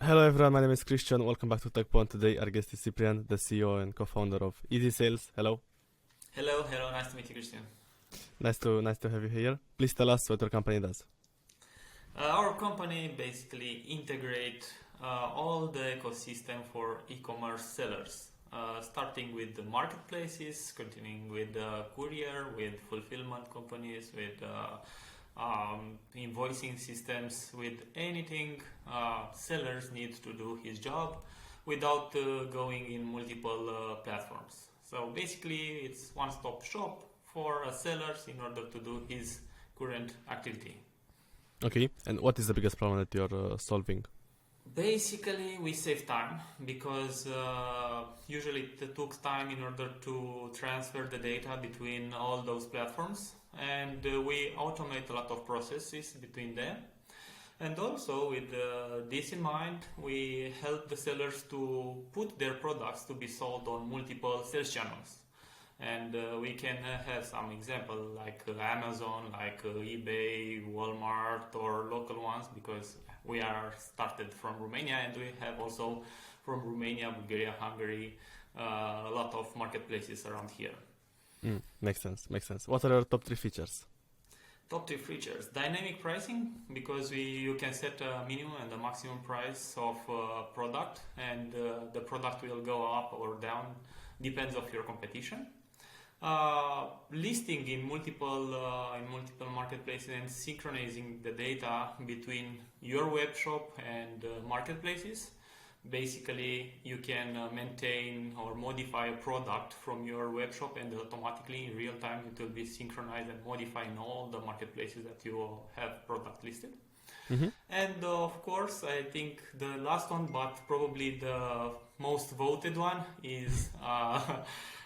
Hello everyone, my name is Christian. Welcome back to Tekpon. Today our guest is Ciprian, the CEO and co-founder of easySales. Hello. Hello. Nice to meet you, Christian. Nice to have you here. Please tell us what your company does. Our company basically integrate all the ecosystem for e-commerce sellers, starting with the marketplaces, continuing with courier, with fulfillment companies, with invoicing systems, with anything sellers need to do his job without going in multiple platforms. So basically it's one-stop shop for sellers in order to do his current activity. Okay, and what is the biggest problem that you're solving? Basically, we save time because usually it took time in order to transfer the data between all those platforms, and we automate a lot of processes between them. And also with this in mind, we help the sellers to put their products to be sold on multiple sales channels. And we can have some example like Amazon, like eBay, Walmart, or local ones, because we are started from Romania, and we have also from Romania, Bulgaria, Hungary, a lot of marketplaces around here. Makes sense. What are your top 3 features? Top 3 features: dynamic pricing, because you can set a minimum and a maximum price of product, and the product will go up or down, depends of your competition. Listing in multiple marketplaces and synchronizing the data between your web shop and marketplaces. Basically, you can maintain or modify a product from your web shop, and automatically in real time it will be synchronized and modified in all the marketplaces that you have product listed. Mm-hmm. And of course, I think the last one, but probably the most voted one, is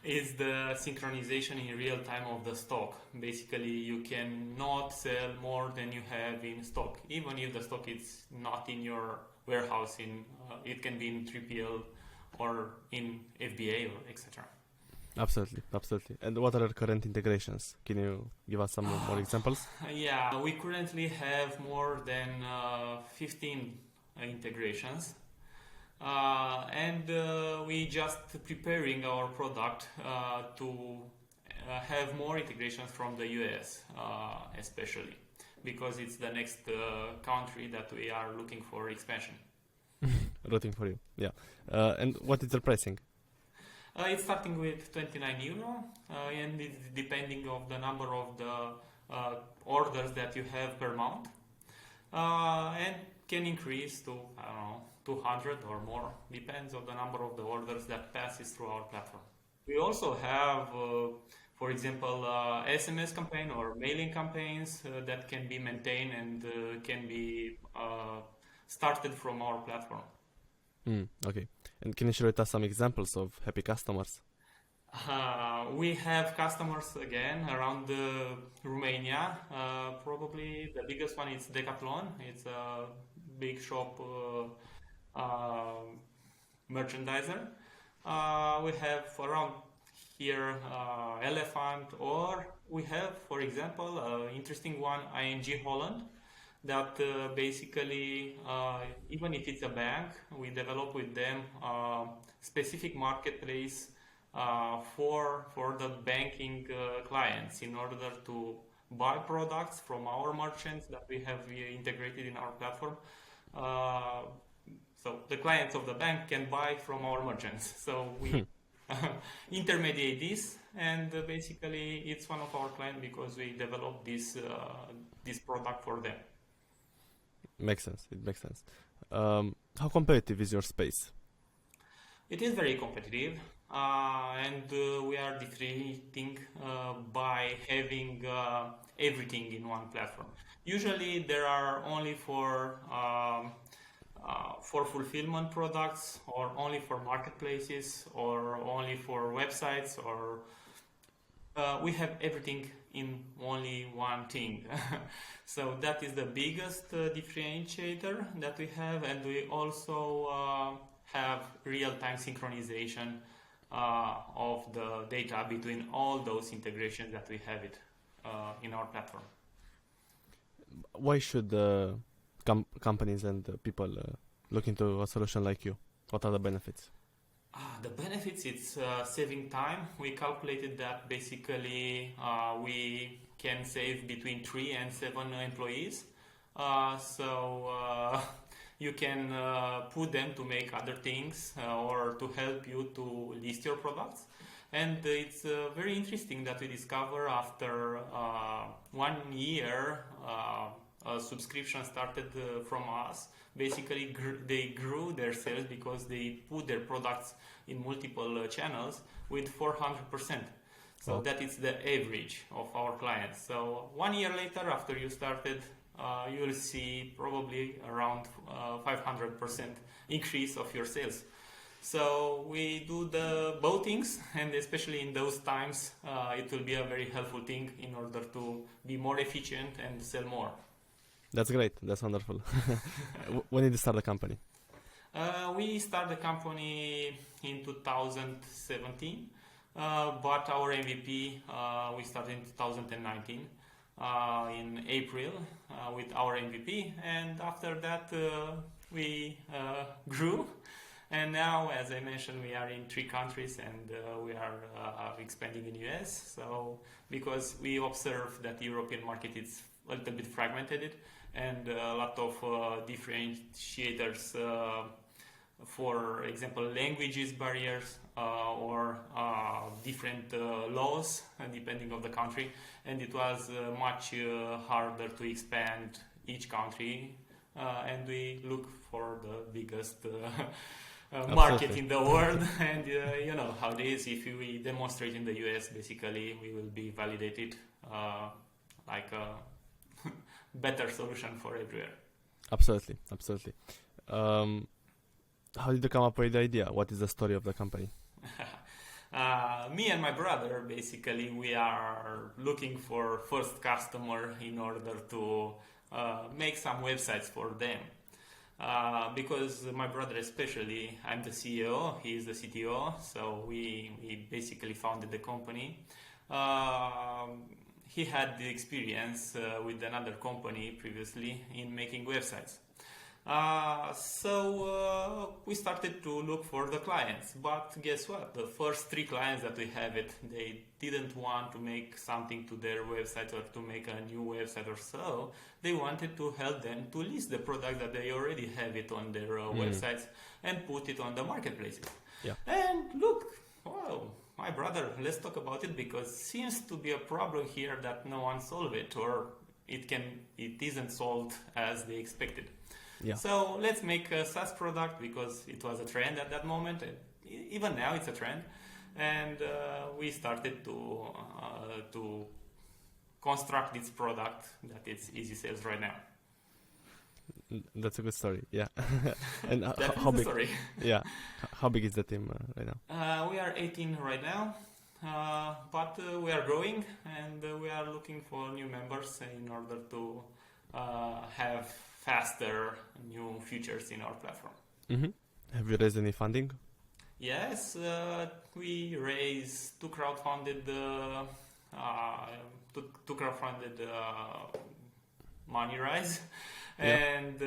the synchronization in real time of the stock. Basically, you cannot sell more than you have in stock, even if the stock is not in your warehouse. It can be in 3PL or in FBA or etc. Absolutely. And what are your current integrations? Can you give us some more examples? Yeah, we currently have more than 15 integrations. And we just preparing our product to have more integrations from the US, especially because it's the next country that we are looking for expansion. Rooting for you, yeah. And what is the pricing? It's starting with €29, and it's depending of the number of the orders that you have per month, and can increase to 200 or more, depends on the number of the orders that passes through our platform. We also have, for example, SMS campaign or mailing campaigns that can be maintained and can be started from our platform. Okay. And can you share with us some examples of happy customers? We have customers again around Romania. Probably the biggest one is Decathlon. It's a big shop merchandiser. We have around here Elephant, or we have, for example, interesting one, ING Holland, that basically, even if it's a bank, we develop with them specific marketplace for the banking clients in order to buy products from our merchants that we have integrated in our platform. So the clients of the bank can buy from our merchants. So we intermediate this, and basically it's one of our clients because we developed this product for them. It makes sense. How competitive is your space? It is very competitive, and we are differentiating by having everything in one platform. Usually there are only for fulfillment products, or only for marketplaces, or only for websites, or we have everything in only one thing. So that is the biggest differentiator that we have, and we also have real-time synchronization of the data between all those integrations that we have it in our platform. Why should companies and people look into a solution like you? What are the benefits? The benefits, it's saving time. We calculated that basically we can save between 3 and 7 employees. So you can put them to make other things or to help you to list your products. And it's very interesting that we discover after 1 year a subscription started from us. Basically, they grew their sales because they put their products in multiple channels with 400%. So Wow. that is the average of our clients. So 1 year later, after you started, you will see probably around 500% increase of your sales. So we do the both things, and especially in those times, it will be a very helpful thing in order to be more efficient and sell more. That's great. That's wonderful. When did you start the company? We started the company in 2017, but our MVP we started in 2019 in April with our MVP, and after that we grew. And now, as I mentioned, we are in 3 countries and we are expanding in US. So because we observe that the European market is a little bit fragmented and a lot of differentiators, for example, languages barriers or different laws depending on the country. And it was much harder to expand each country. And we look for the biggest market in the world, and you know how it is. If we demonstrate in the US, basically we will be validated like a better solution for everywhere. Absolutely. How did you come up with the idea? What is the story of the company? Me and my brother, basically, we are looking for first customer in order to make some websites for them. Because my brother especially, I'm the CEO, he is the CTO, so we basically founded the company. He had the experience with another company previously in making websites. So we started to look for the clients, but guess what? The first 3 clients that we have they didn't want to make something to their website or to make a new website or so. They wanted to help them to list the product that they already have it on their websites and put it on the marketplaces. Yeah. And look, wow, my brother, let's talk about it, because seems to be a problem here that no one solved it, or it isn't solved as they expected. Yeah. So let's make a SaaS product, because it was a trend at that moment. And even now it's a trend. And we started to construct this product that is easySales right now. That's a good story. Yeah. And How big? Story. Yeah. How big is the team right now? We are 18 right now, but we are growing, and we are looking for new members in order to have faster new features in our platform. Mm-hmm. Have you raised any funding? Yes, we raised 2 crowdfunded money rise, and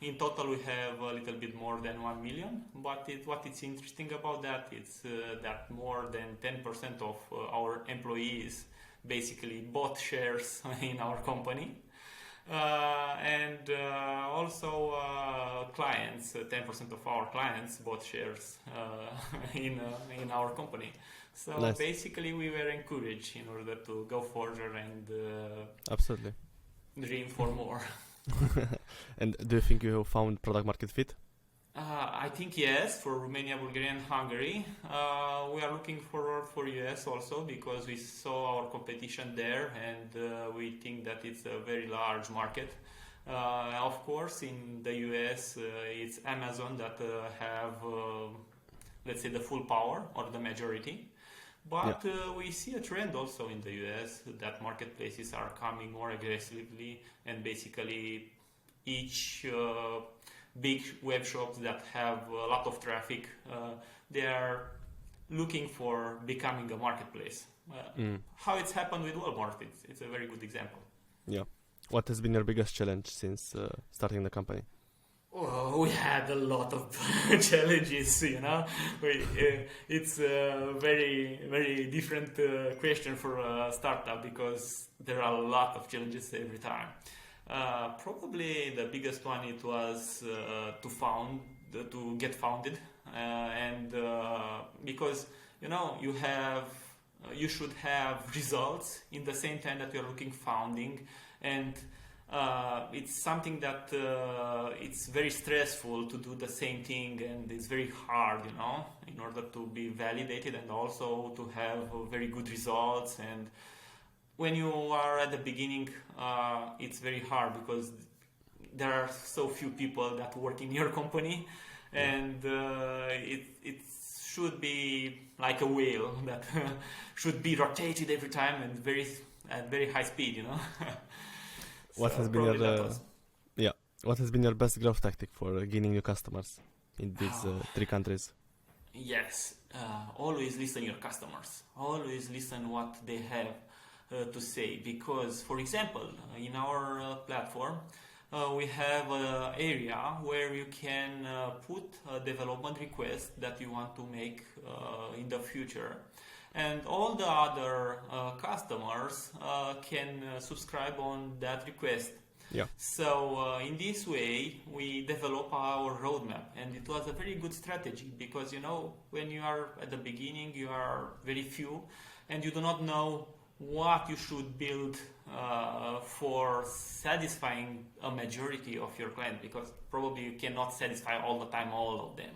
in total we have a little bit more than 1 million. But what is interesting about that is that more than 10% of our employees basically bought shares in our company. And also clients, 10% of our clients bought shares in our company. So nice. Basically we were encouraged in order to go further and absolutely dream for more. And do you think you found product market fit? I think yes, for Romania, Bulgaria and Hungary. We are looking forward for US also, because we saw our competition there, and we think that it's a very large market. Of course, in the US, it's Amazon that have, let's say, the full power or the majority. But we see a trend also in the US that marketplaces are coming more aggressively, and basically each big web shops that have a lot of traffic, they are looking for becoming a marketplace. How it's happened with Walmart, it's a very good example. Yeah. What has been your biggest challenge since starting the company? Oh, we had a lot of challenges, you know. It's a very, very different question for a startup because there are a lot of challenges every time. Probably the biggest one it was to get founded, and because you should have results in the same time that you're looking founding, and it's something that it's very stressful to do the same thing, and it's very hard, in order to be validated and also to have very good results. And when you are at the beginning, it's very hard because there are so few people that work in your company, and it should be like a wheel that should be rotated every time and at very high speed. What has been what has been your best growth tactic for gaining new customers in these 3 countries? Yes, always listen your customers. Always listen what they have to say, because, for example, in our platform, we have an area where you can put a development request that you want to make in the future, and all the other customers can subscribe on that request. Yeah. So in this way, we develop our roadmap, and it was a very good strategy because when you are at the beginning, you are very few, and you do not know what you should build for satisfying a majority of your clients, because probably you cannot satisfy all the time all of them.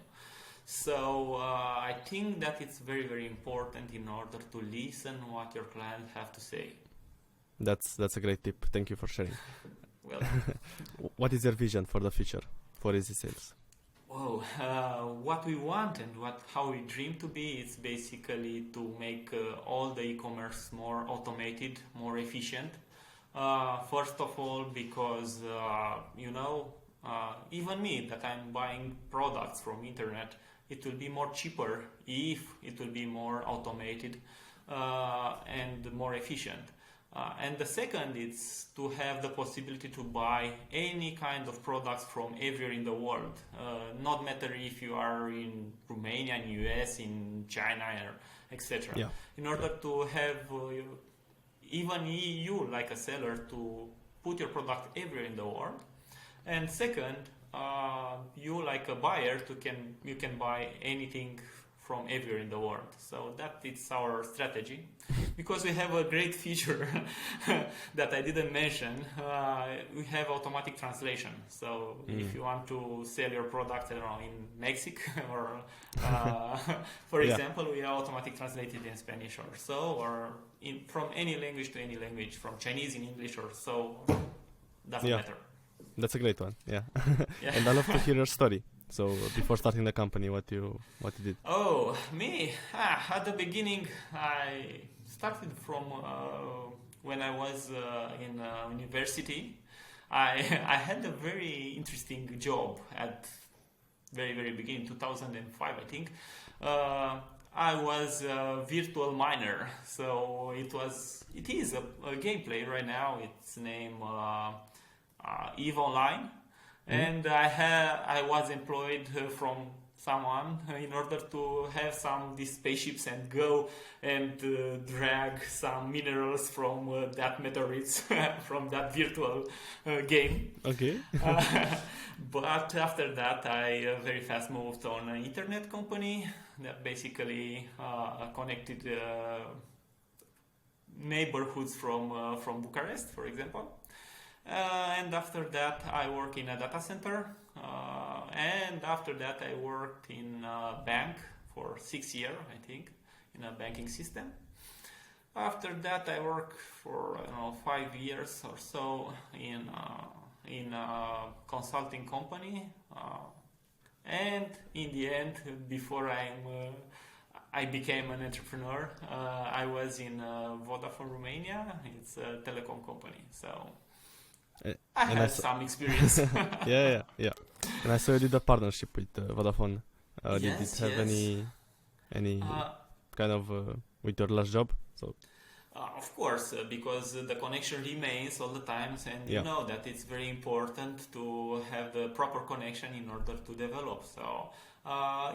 So I think that it's very, very important in order to listen what your clients have to say. That's a great tip. Thank you for sharing. Well, what is your vision for the future for easySales? What we want and how we dream to be is basically to make all the e-commerce more automated, more efficient. First of all, because even me, that I'm buying products from internet, it will be more cheaper if it will be more automated and more efficient. And the second is to have the possibility to buy any kind of products from everywhere in the world. Not matter if you are in Romania, in US, in China, etc. Yeah. In order to have even you, like a seller, to put your product everywhere in the world. And second, you, like a buyer, you can buy anything from everywhere in the world. So that is our strategy. Because we have a great feature that I didn't mention, we have automatic translation. So if you want to sell your product, I don't know, in Mexico or, for example, we are automatic translated in Spanish or so, or from any language to any language, from Chinese in English or so, doesn't matter. That's a great one. Yeah. And I love to hear your story. So before starting the company, what you did? Oh, me? At the beginning, I started from when I was in university. I had a very interesting job at very, very beginning, 2005, I think. I was a virtual miner, so it is a gameplay right now. It's named EVE Online. And I was employed from someone in order to have these spaceships and go and drag some minerals from that meteorites from that virtual game. Okay. But after that, I very fast moved on an internet company that basically connected neighborhoods from Bucharest, for example. And after that, I work in a data center. And after that, I worked in a bank for 6 years, I think, in a banking system. After that, I worked for 5 years or so in a consulting company. And in the end, before I became an entrepreneur, I was in Vodafone Romania. It's a telecom company. So I had some experience. yeah. And I saw you did a partnership with Vodafone. Did it have any kind of with your last job? So Of course, because the connection remains all the times, and you know that it's very important to have the proper connection in order to develop. So,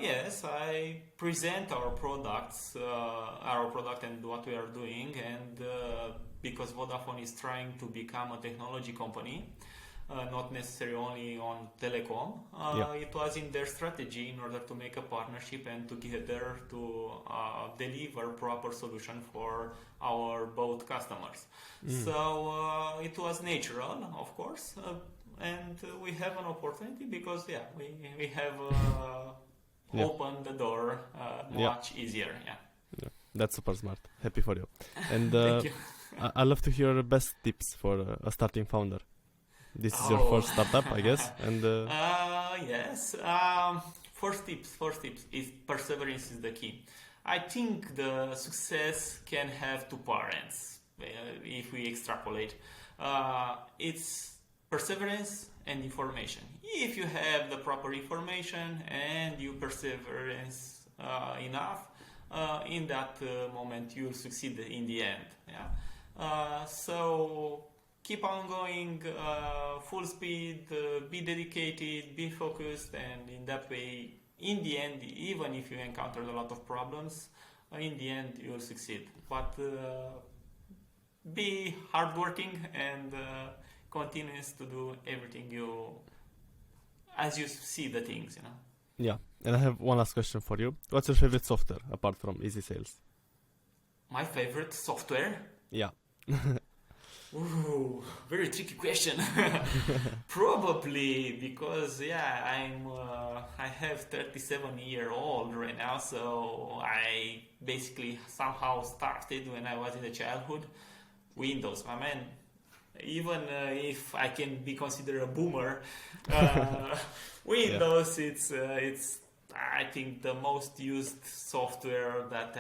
yes, I present our products, our product and what we are doing, and because Vodafone is trying to become a technology company, not necessarily only on telecom. It was in their strategy in order to make a partnership and together to deliver proper solution for our both customers. So it was natural, of course, and we have an opportunity because we have opened the door much easier. Yeah, that's super smart. Happy for you. And Thank you. I love to hear best tips for a starting founder. This is your first startup, I guess, and yes. First tips is perseverance is the key. I think the success can have two parents. If we extrapolate, it's perseverance and information. If you have the proper information and you perseverance enough, in that moment you'll succeed in the end. So keep on going, full speed, be dedicated, be focused, and in that way, in the end, even if you encounter a lot of problems, in the end you'll succeed. But be hardworking and continuous to do everything as you see the things, Yeah, and I have one last question for you. What's your favorite software apart from easySales? My favorite software? Yeah. Ooh, very tricky question. Probably because I have 37-year-old right now, so I basically somehow started when I was in the childhood. Windows, I mean, even if I can be considered a boomer, Windows it's I think the most used software that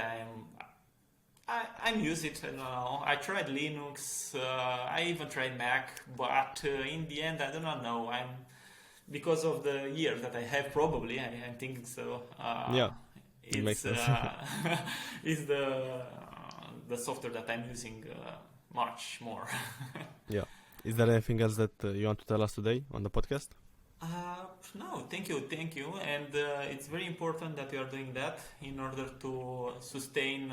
I'm using it. I don't know. I tried Linux. I even tried Mac, but in the end, I do not know. Because of the years that I have. Probably, I'm thinking so. It makes sense. It's the software that I'm using much more. Yeah. Is there anything else that you want to tell us today on the podcast? No, thank you, and it's very important that we are doing that in order to sustain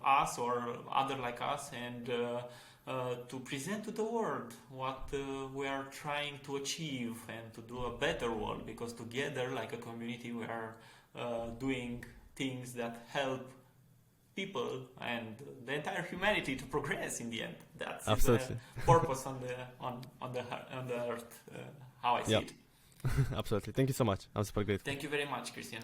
us or other like us, and to present to the world what we are trying to achieve and to do a better world. Because together, like a community, we are doing things that help people and the entire humanity to progress in the end. That's the purpose on the earth. How I see it. Absolutely. Thank you so much. I'm super grateful. Thank you very much, Christian.